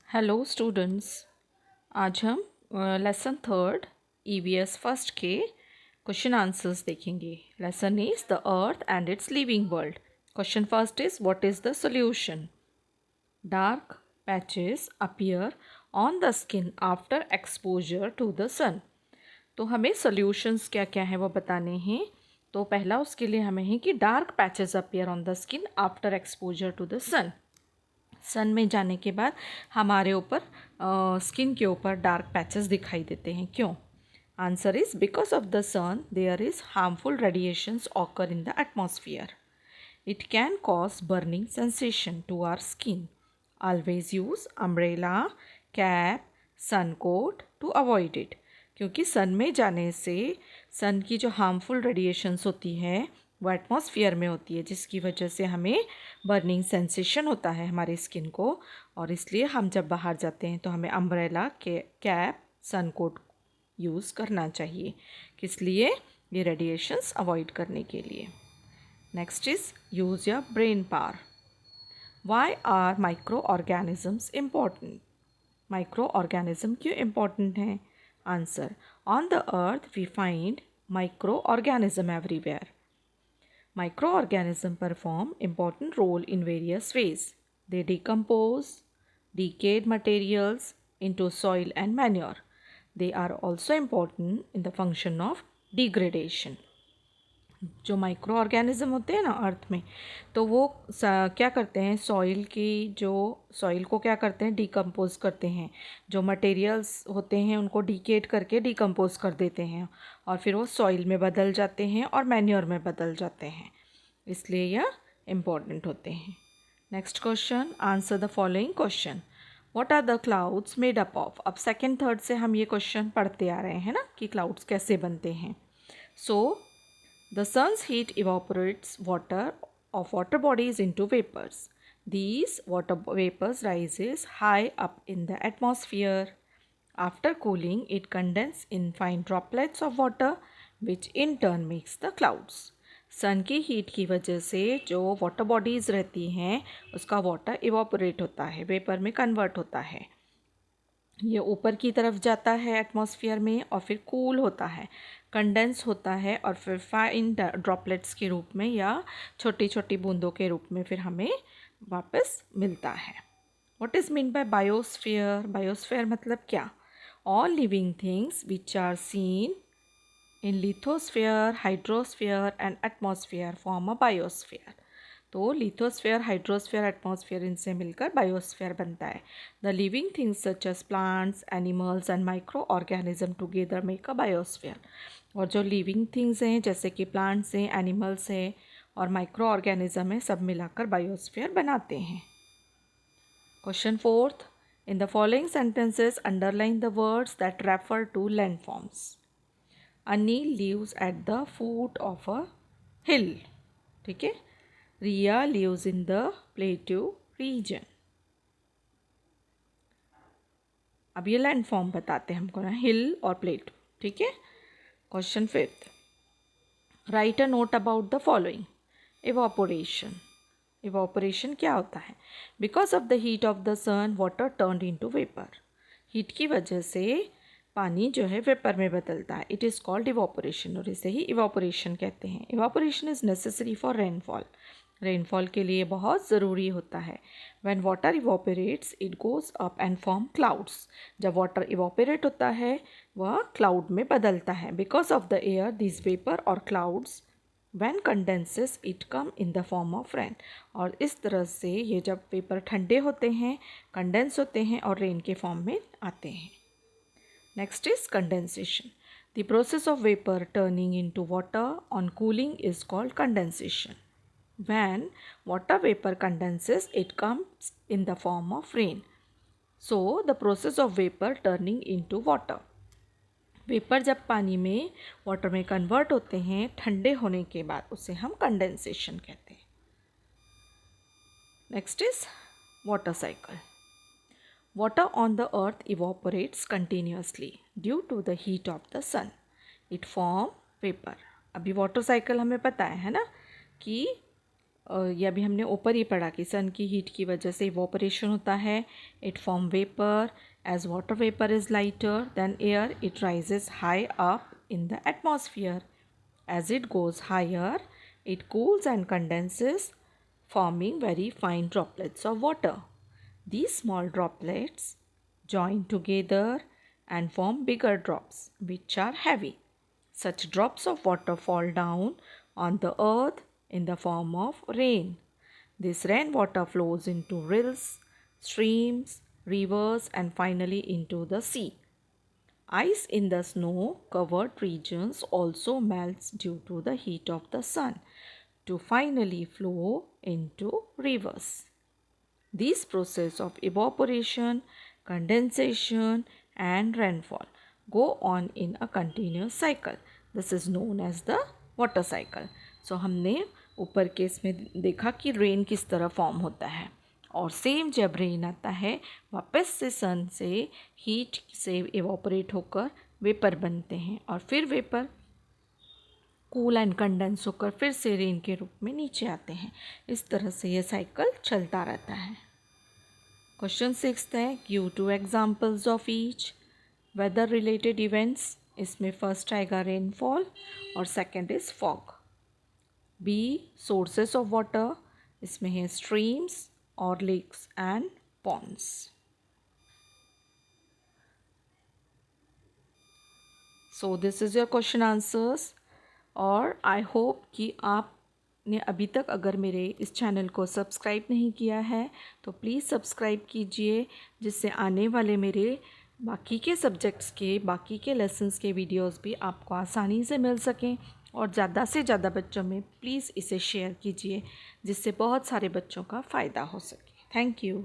Hello students. आज हम lesson third EVS first के क्वेश्चन आंसर्स देखेंगे। Lesson is the earth and its living world. Question first is what is the solution. Dark patches appear on the skin after exposure to the sun. तो हमें solutions क्या क्या है वो बताने हैं। तो पहला उसके लिए हमें है कि dark patches appear on the skin after exposure to the sun. Sun में जाने के बाद हमारे ऊपर स्किन के ऊपर डार्क पैचेस दिखाई देते हैं। क्यों? Answer is because of the sun there is harmful radiations occur in the atmosphere. It can cause burning sensation to our skin. Always use umbrella, cap, sun coat to avoid it. क्योंकि sun में जाने से सन की जो harmful radiations होती है वो atmosphere में होती है, जिसकी वजह से हमें बर्निंग सेंसेशन होता है हमारी स्किन को। और इसलिए हम जब बाहर जाते हैं तो हमें अम्ब्रेला के कैप सन कोट यूज़ करना चाहिए। किस लिए? ये रेडिएशंस अवॉइड करने के लिए। Next is use your brain power. Why are micro organisms important? Micro organism क्यों इम्पॉर्टेंट हैं? Answer, on the earth we find micro organism everywhere. Microorganisms perform important role in various ways. They decompose decayed materials into soil and manure. They are also important in the function of degradation. जो micro organism होते हैं ना अर्थ में, तो वो क्या करते हैं, सॉइल को क्या करते हैं, डिकम्पोज करते हैं। जो मटेरियल्स होते हैं उनको डिकेट करके डिकम्पोज कर देते हैं और फिर वो सॉइल में बदल जाते हैं और मैन्योर में बदल जाते हैं। इसलिए यह इम्पॉर्टेंट होते हैं। Next question, answer the following question. What are the clouds made up of? अब सेकेंड थर्ड से हम ये क्वेश्चन पढ़ते आ रहे हैं ना कि क्लाउड्स कैसे बनते हैं। सो the sun's heat evaporates water of water bodies into vapors. These water vapors rises high up in the atmosphere. After cooling, it condenses in fine droplets of water, which in turn makes the clouds. सन की heat की वजह से जो water bodies रहती हैं उसका water evaporate होता है, वेपर में कन्वर्ट होता है। ये ऊपर की तरफ जाता है एटमॉस्फेयर में और फिर कूल होता है, कंडेंस होता है और फिर फाइन ड्रॉपलेट्स के रूप में या छोटी छोटी बूंदों के रूप में फिर हमें वापस मिलता है। What is mean by biosphere? Biosphere मतलब क्या? All living things which are seen in lithosphere, hydrosphere and atmosphere form a biosphere. तो लिथोस्फेयर, हाइड्रोस्फेयर, एटमॉस्फेयर इनसे मिलकर बायोस्फेयर बनता है। The living things such as plants, animals and micro organism together make a biosphere. और जो living things हैं जैसे कि प्लांट्स हैं, एनिमल्स हैं और माइक्रो ऑर्गेनिज्म हैं, सब मिलाकर बायोस्फेयर बनाते हैं। Question fourth, in the following sentences underline the words that refer to landforms. Anil lives at the foot of a hill. ठीक है। रिया lives in the plateau region. अब ये लैंड फॉर्म बताते हैं हमको ना, हिल और प्लेटो। ठीक है। Question fifth, write a note about the following. Evaporation. Evaporation क्या होता है? Because of the heat of the sun water turn into vapour. Heat की वजह से पानी जो है वेपर में बदलता है। इट इज़ कॉल्ड इवापोरेशन और इसे ही इवापोरेशन कहते हैं। Evaporation is necessary for rainfall. Rainfall के लिए बहुत ज़रूरी होता है। When water evaporates it goes up and form clouds. जब वाटर इवापोरेट होता है वह क्लाउड में बदलता है। Because of the air this vapour or clouds when condenses it come in the form of rain. और इस तरह से ये जब वेपर ठंडे होते हैं, कंडेंस होते हैं और रेन के फॉर्म में आते हैं। Next is condensation. The process of vapour turning into water on cooling is called condensation. When water vapor condenses, it comes in the form of rain. So, the process of vapor turning into water. Vapour जब पानी में water में convert होते हैं ठंडे होने के बाद, उसे हम कंडेंसेशन कहते हैं। Next is water cycle. Water on the earth evaporates continuously due to the heat of the sun. It form vapour. अभी वाटर साइकिल हमें पता है ना कि ये अभी हमने ऊपर ही पढ़ा कि सन की हीट की वजह से इवोपरेशन होता है. It form vapour. As water vapour is lighter than air it rises high up in the atmosphere. As it goes higher, it cools and condenses, forming very fine droplets of water. These small droplets join together and form bigger drops, which are heavy. Such drops of water fall down on the earth in the form of rain. This rainwater flows into rills, streams, rivers, and finally into the sea. Ice in the snow-covered regions also melts due to the heat of the sun to finally flow into rivers. This process of evaporation, condensation and rainfall go on in a continuous cycle. This is known as the water cycle. So हमने ऊपर के इसमें देखा कि rain किस तरह form होता है और सेम जब रेन आता है वापस से सन से हीट से इवोपरेट होकर वेपर बनते हैं और फिर वेपर कूल एंड कंडेंस होकर फिर से रेन के रूप में नीचे आते हैं. इस तरह से यह साइकिल चलता रहता है. क्वेश्चन 6 है give 2 examples of each weather related events. इसमें फर्स्ट आएगा रेनफॉल और second is fog. B sources of water. इसमें है streams or lakes and ponds. So this is your question answers और I hope कि आपने अभी तक अगर मेरे इस चैनल को सब्सक्राइब नहीं किया है तो प्लीज़ सब्सक्राइब कीजिए जिससे आने वाले मेरे बाकी के सब्जेक्ट्स के बाकी के लेसन्स के वीडियोस भी आपको आसानी से मिल सकें और ज़्यादा से ज़्यादा बच्चों में प्लीज़ इसे शेयर कीजिए जिससे बहुत सारे बच्चों का फ़ायदा हो सके. Thank you.